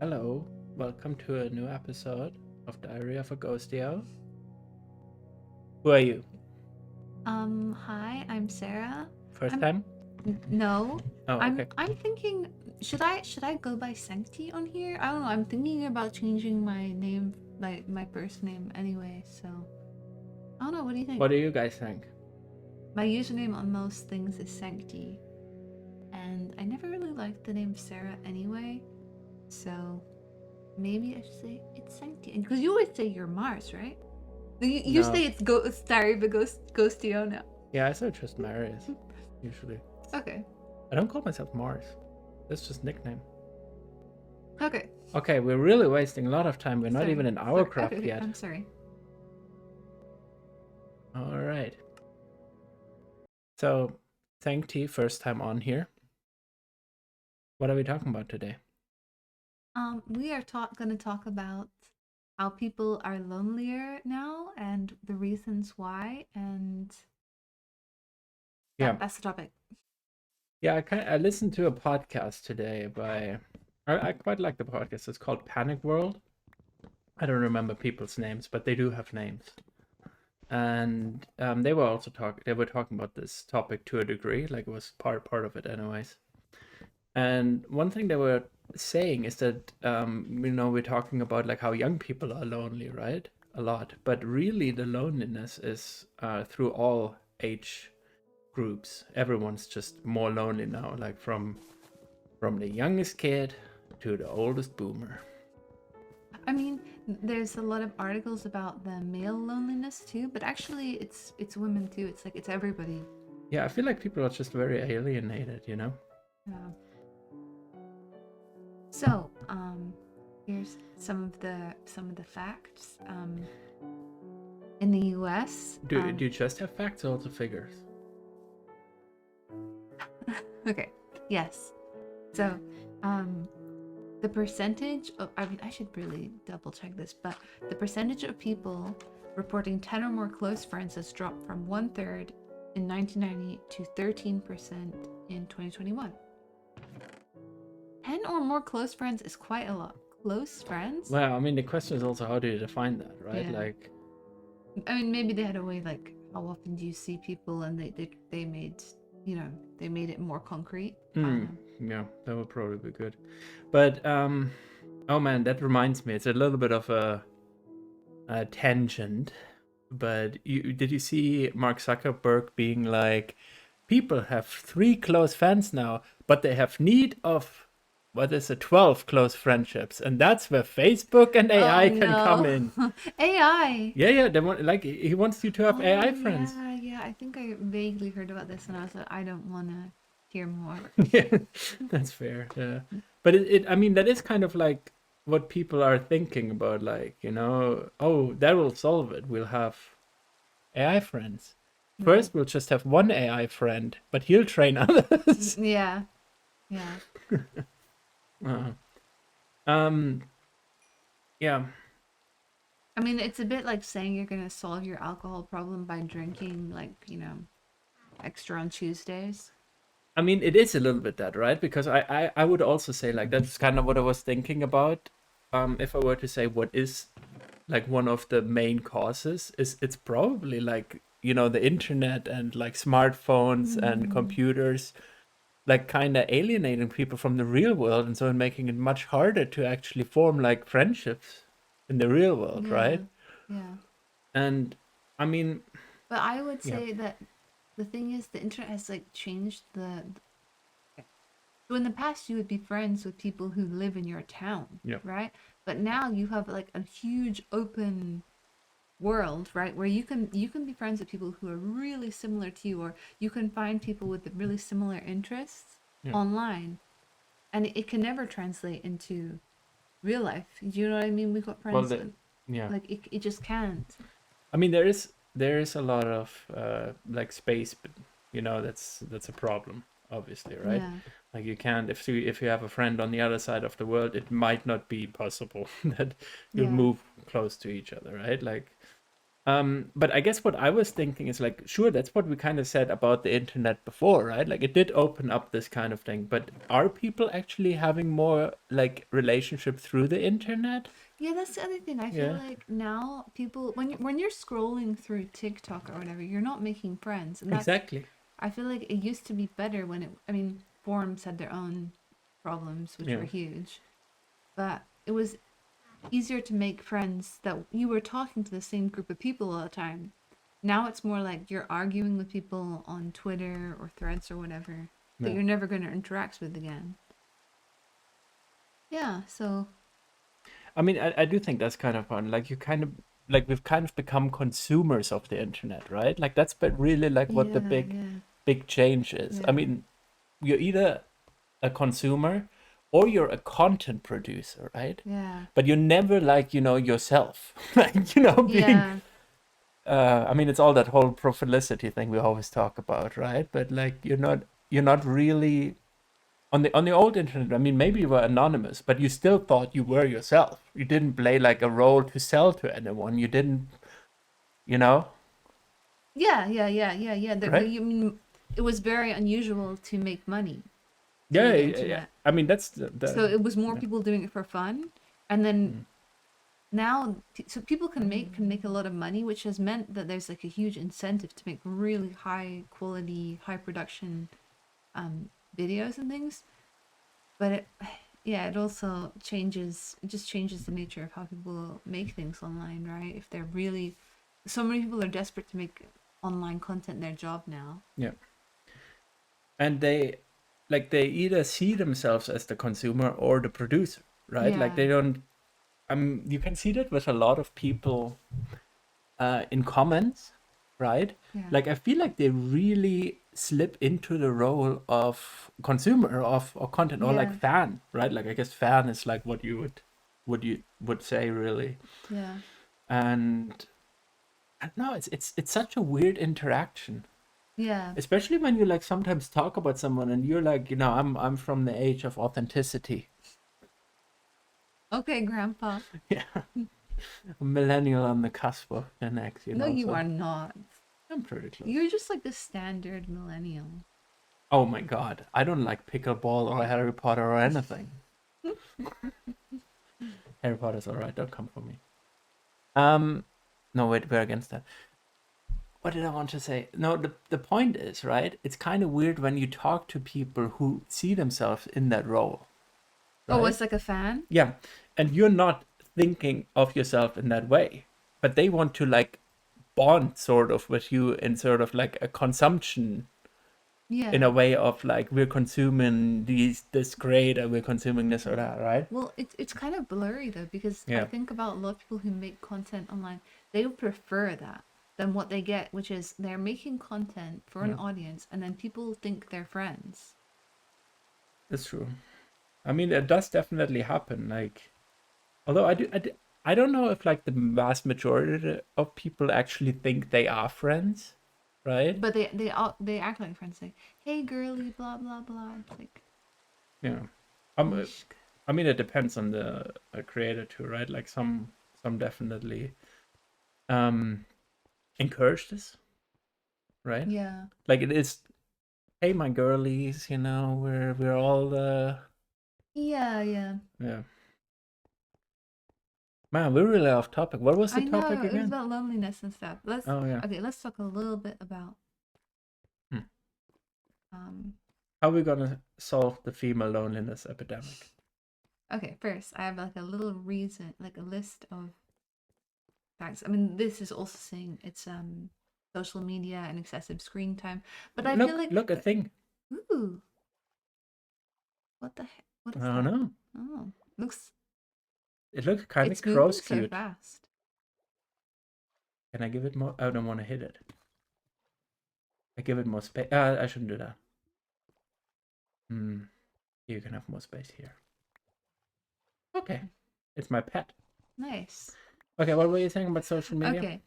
Hello, welcome to a new episode of Diary of a GhostEO. Who are you? Hi, I'm Sarah. First I'm time? no. Oh, okay. I'm thinking should I go by Sancti on here? I don't know. I'm thinking about changing my name, my first name anyway, so I don't know, what do you think? What do you guys think? My username on most things is Sancti, and I never really liked the name Sarah anyway, so maybe I should say it's Sancti. Because you always say you're Mars, right? You No. say it's Ghost Diary, but GhostEO now. Yeah, I say just Marius, usually. Okay. I don't call myself Mars. That's just nickname. Okay. Okay, we're really wasting a lot of time. We're not Sorry. even in Sorry. Ourcraft Okay, yet. I'm sorry. Alright. So, thank T, first time on here. What are we talking about today? We are going to talk about how people are lonelier now and the reasons why, and Yeah. that's the topic. Yeah, I listened to a podcast today by... I quite like the podcast. It's called Panic World. I don't remember people's names, but they do have names. And they were talking about this topic to a degree, like it was part of it anyways. And one thing they were saying is that we're talking about like how young people are lonely, right? A lot, but really the loneliness is through all age groups. Everyone's just more lonely now, like from the youngest kid to the oldest boomer. I mean, there's a lot of articles about the male loneliness too, but actually it's women too. It's like it's everybody. Yeah, I feel like people are just very alienated, you know? Yeah. So, here's some of the facts. In the U.S. Do you just have facts or also figures? Okay. Yes. So, the percentage of, I mean, I should really double check this, but the percentage of people reporting 10 or more close friends has dropped from 1/3 in 1990 to 13% in 2021. 10 or more close friends is quite a lot. Close friends? Well, I mean, the question is also how do you define that, right? Yeah. Like, I mean, maybe they had a way, like, how often do you see people, and they made, they made it more concrete. yeah, that would probably be good. But oh man, that reminds me, it's a little bit of a tangent. But did you see Mark Zuckerberg being like, people have 3 close friends now, but they have need of 12 close friendships, and that's where Facebook and AI can come in. AI. Yeah, they want, like, he wants you to have AI friends. Yeah. I think I vaguely heard about this, and I was like, I don't want to hear more. Yeah, that's fair. Yeah, but I mean, that is kind of like what people are thinking about, like, oh, that will solve it. We'll have AI friends. First, we'll just have one AI friend, but he'll train others. Yeah. Yeah. I mean, it's a bit like saying you're gonna solve your alcohol problem by drinking, like, extra on Tuesdays. I mean, it is a little bit that, right? Because I would also say, like, that's kind of what I was thinking about. If I were to say what is like one of the main causes, is it's probably like, the internet and like smartphones and computers, like kind of alienating people from the real world, and so making it much harder to actually form like friendships in the real world, right? Yeah. And I mean, But I would yeah. say that the thing is, the internet has like changed the. So in the past, you would be friends with people who live in your town, Yeah. right? But now you have like a huge open world, right, where you can be friends with people who are really similar to you, or you can find people with really similar interests Yeah. online, and it can never translate into real life. Do you know what I mean? We've got Well, friends yeah. like it just can't. I mean, there is a lot of like space, but that's a problem, obviously, right? Yeah. Like, you can't, if you have a friend on the other side of the world, it might not be possible that you'll Yeah. move close to each other, right? Like, But I guess what I was thinking is like, sure, that's what we kind of said about the internet before, right? Like it did open up this kind of thing, but are people actually having more like relationship through the internet? Yeah, that's the other thing. I feel Yeah, like now people, when you're scrolling through TikTok or whatever, you're not making friends, and that's. exactly. I feel like it used to be better when it. I mean, forums had their own problems, which were Yeah. huge, but it was easier to make friends that you were talking to the same group of people all the time. Now it's more like you're arguing with people on Twitter or Threads or whatever that Yeah. you're never going to interact with again. Yeah, so I mean, I do think that's kind of fun. Like you kind of like we've kind of become consumers of the internet, right? Like that's but really like what the yeah, big change is. I yeah, mean, you're either a consumer or you're a content producer, right? yeah, But you're never like, yourself. Like, being yeah, I mean it's all that whole profilicity thing we always talk about, right? But like you're not really on the old internet. I mean, maybe you were anonymous, but you still thought you were yourself. You didn't play like a role to sell to anyone. You didn't, you know, yeah. right? You mean it was very unusual to make money Yeah, through the yeah, yeah. internet. I mean, that's the So it was more yeah. people doing it for fun, and then Mm. now so people can make a lot of money, which has meant that there's like a huge incentive to make really high quality, high production videos and things. But it, yeah, it just changes the nature of how people make things online, right? If they're really, so many people are desperate to make online content their job now. Yeah. And they either see themselves as the consumer or the producer, right? Like Yeah, they don't. You can see that with a lot of people in comments, right? yeah, Like I feel like they really slip into the role of consumer of or content or like yeah, fan, right? Like I guess fan is like what you would say really. yeah, And I don't know, it's such a weird interaction. yeah. Especially when you like sometimes talk about someone and you're like, I'm from the age of authenticity. Okay, Grandpa. Yeah. A millennial on the cusp of Gen X, No, you so are not. I'm pretty close. You're just like the standard millennial. Oh my god, I don't like pickleball or Harry Potter or anything. Harry Potter's alright, don't come for me. Um, no, wait, we're against that. What did I want to say? No, the point is, right? It's kind of weird when you talk to people who see themselves in that role, Oh, right? it's like a fan? Yeah, and you're not thinking of yourself in that way, but they want to like bond sort of with you in sort of like a consumption in Yeah. a way of like we're consuming this grade and we're consuming this or that, right? Well, it's kind of blurry though, because I Yeah. think about a lot of people who make content online, they would prefer that than what they get, which is they're making content for an Yeah, audience and then people think they're friends. that's true. I mean, it does definitely happen. Like, although I don't know if like the vast majority of people actually think they are friends, right? But they act like friends, like, "Hey girly, blah blah blah." It's like, Yeah. Um, "Ishk." I mean, it depends on the creator too, right? Like some definitely um encourage this, right? Yeah. Like it is, hey my girlies, we're all Yeah, yeah. yeah. Man, we're really off topic. What was the I topic know, it was again? about loneliness and stuff. Oh yeah. Let's talk a little bit about Hmm. um How are we gonna solve the female loneliness epidemic? okay, first I have like a little reason, like a list of facts. I mean, this is also saying it's social media and excessive screen time, but I feel Look, like look, a thing. ooh, what the heck? What I is don't that? know. Oh, looks It looks kind of it's moving gross so cute. fast. Can I give it more? I don't want to hit it. I give it more space. I shouldn't do that. Hmm. You can have more space here. Okay. It's my pet. Nice. Okay, what were you saying about social media? Okay.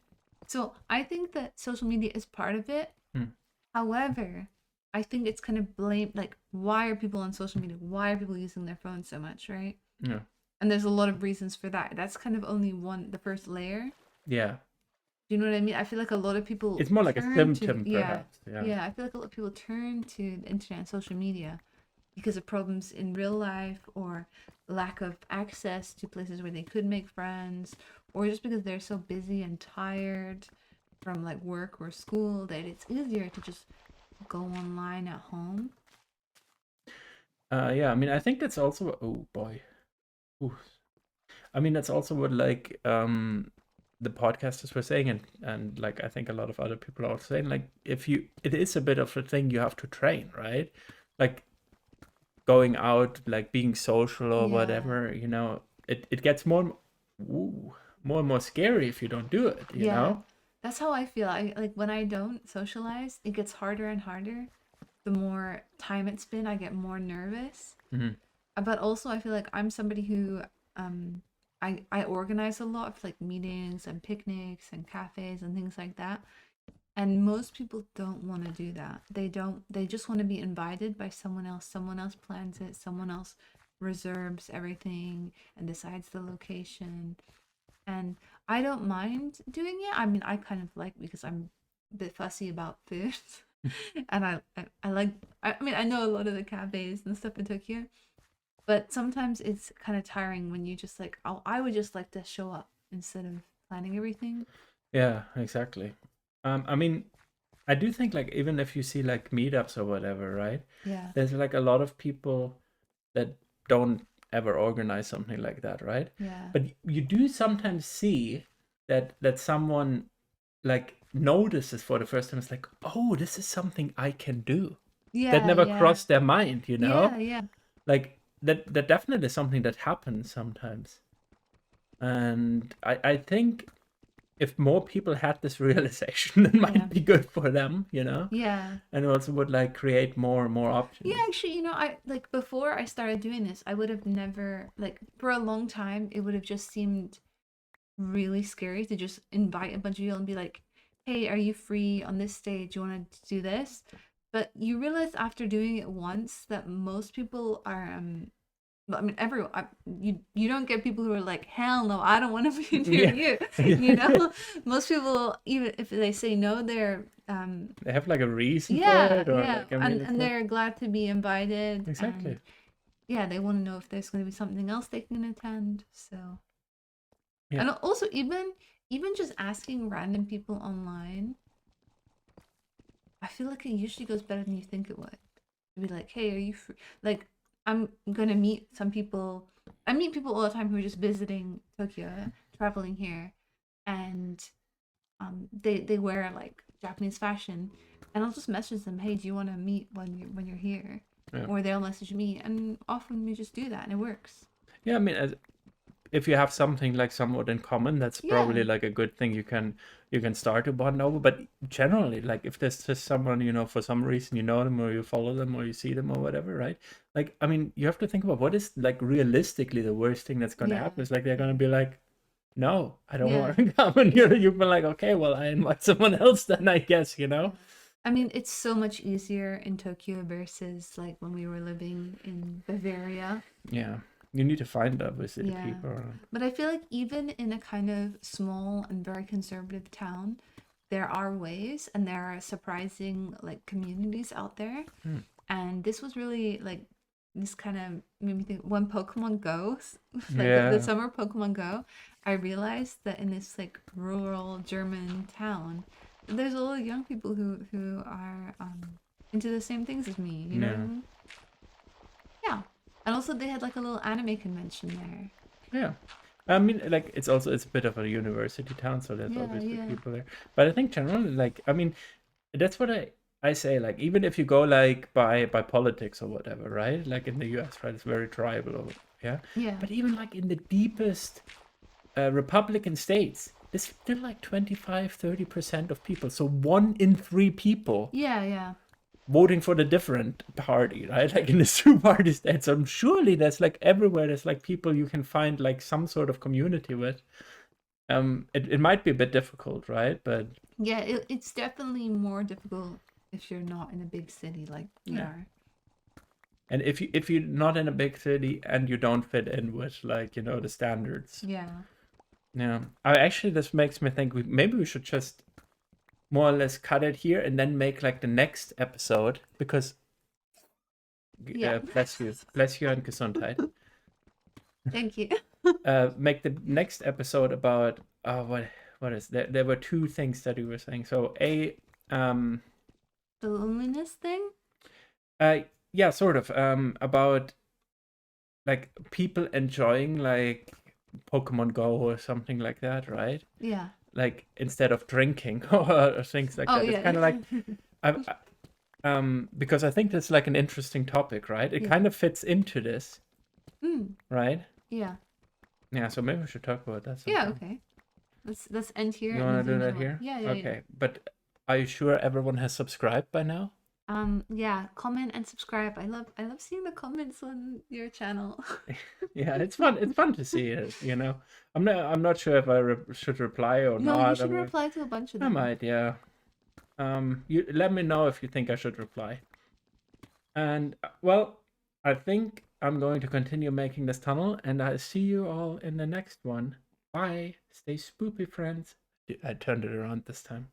So I think that social media is part of it. Hmm. However, I think it's kind of blamed, like, why are people on social media? Why are people using their phones so much, right? Yeah. And there's a lot of reasons for that. That's kind of only the first layer. Yeah. Do you know what I mean? I feel like a lot of people It's more like a turn to, symptom, yeah, perhaps. Yeah. yeah. I feel like a lot of people turn to the internet and social media because of problems in real life or lack of access to places where they could make friends, or just because they're so busy and tired from like work or school that it's easier to just go online at home. Yeah. I mean, I think that's also. Oh boy. Ooh. I mean, that's also what like the podcasters were saying, and like I think a lot of other people are also saying, like if you, it is a bit of a thing you have to train, right? Like going out, like being social or Yeah. whatever, it gets ooh, more and more scary if you don't do it, you Yeah. know? That's how I feel. I like when I don't socialize, it gets harder and harder. The more time it's been, I get more nervous. Hmm. But also I feel like I'm somebody who um I organize a lot of like meetings and picnics and cafes and things like that. And most people don't want to do that. They just want to be invited by someone else. Someone else plans it, someone else reserves everything and decides the location. And I don't mind doing it. I mean, I kind of like because I'm a bit fussy about food. And I like I mean, I know a lot of the cafes and stuff in Tokyo, but sometimes it's kind of tiring when you just like, oh, I would just like to show up instead of planning everything. Yeah, exactly. I mean, I do think like even if you see like meetups or whatever, right? Yeah. There's like a lot of people that don't ever organize something like that, right? Yeah. But you do sometimes see that someone like notices for the first time. It's like, oh, this is something I can do. That Yeah, never yeah. crossed their mind, you Yeah, know? yeah. Like that definitely is something that happens sometimes. And I think if more people had this realization, it Yeah. might be good for them, you know? Yeah. And also would like create more Yeah, options. actually, I like before I started doing this, I would have never like for a long time it would have just seemed really scary to just invite a bunch of people and be like, "Hey, are you free on this stage? You want to do this?" But you realize after doing it once that most people are I mean, everyone. You don't get people who are like, hell no, I don't want to be near Yeah. you. You Yeah. know, most people, even if they say no, they're They have like a reason for yeah, it or yeah, like a meaning and for it. they're glad to be invited, Exactly. and yeah, they want to know if there's going to be something else they can attend. So, Yeah. and also even just asking random people online, I feel like it usually goes better than you think it would. To be like, hey, are you free? Like, I'm gonna meet some people. I meet people all the time who are just visiting Tokyo, traveling here, and they wear like Japanese fashion, and I'll just message them, hey, do you want to meet when you're here? Yeah. Or they'll message me, and often we just do that, and it works. Yeah, I mean, if you have something like somewhat in common, that's Yeah, probably like a good thing you can start to bond over. But generally, like if there's just someone, for some reason you know them or you follow them or you see them or whatever, right? Like, I mean, you have to think about what is like realistically the worst thing that's gonna yeah, happen. It's like they're yeah, gonna be like, no, I don't yeah, want to come, and yeah, you've been like, okay, well, I invite someone else then, I guess, you yeah. know? I mean, it's so much easier in Tokyo versus like when we were living in Bavaria. Yeah, you need to find obviously the Yeah. people around. But I feel like even in a kind of small and very conservative town, there are ways and there are surprising like communities out there. Hmm. And this was really like this kind of made me think when Pokemon Go, like the Yeah, summer Pokemon Go, I realized that in this like rural German town, there's a lot of young people who are into the same things as me, you know what I yeah, mean? Yeah. And also they had like a little anime convention there. yeah. I mean, like it's a bit of a university town, so there's Yeah, obviously yeah. people there. But I think generally, like, I mean, that's what I say. Like, even if you go like by politics or whatever, right? Like in the U.S., right? It's very tribal, or, yeah. Yeah. But even like in the deepest Republican states, there's still like 25-30% of people. So 1 in 3 people Yeah, yeah. voting for the different party, right? Like in the two-party states. So surely there's like everywhere there's like people you can find like some sort of community with. It might be a bit difficult, right? But Yeah, it's definitely more difficult if you're not in a big city like we yeah. are. And if you're not in a big city and you don't fit in with like, the standards, Yeah. Yeah. Actually, this makes me think maybe we should just more or less cut it here and then make like the next episode because Yeah. bless you and Gesundheit. Thank you. Make the next episode about what is there? There were two things that you were saying. So um The loneliness thing? yeah, sort of about like people enjoying like Pokemon Go or something like that, right? Yeah. Like instead of drinking or things like Oh that. It's yeah. kind of like because I think that's like an interesting topic, right? It Yeah. kind of fits into this, Mm, right? yeah. Yeah, so maybe we should talk about that Yeah, sometime. okay. Let's end here You and want to do that another one. here? Yeah, yeah, Okay, but are you sure everyone has subscribed by now? yeah, comment and subscribe. I love seeing the comments on your channel. Yeah, it's fun. It's fun to see it. You know, I'm not sure if I should reply or No, you not. should reply to a bunch of I them. might. Yeah. You let me know if you think I should reply. And well, I think I'm going to continue making this tunnel, and I see you all in the next one. Bye. Stay spoopy, friends. I turned it around this time.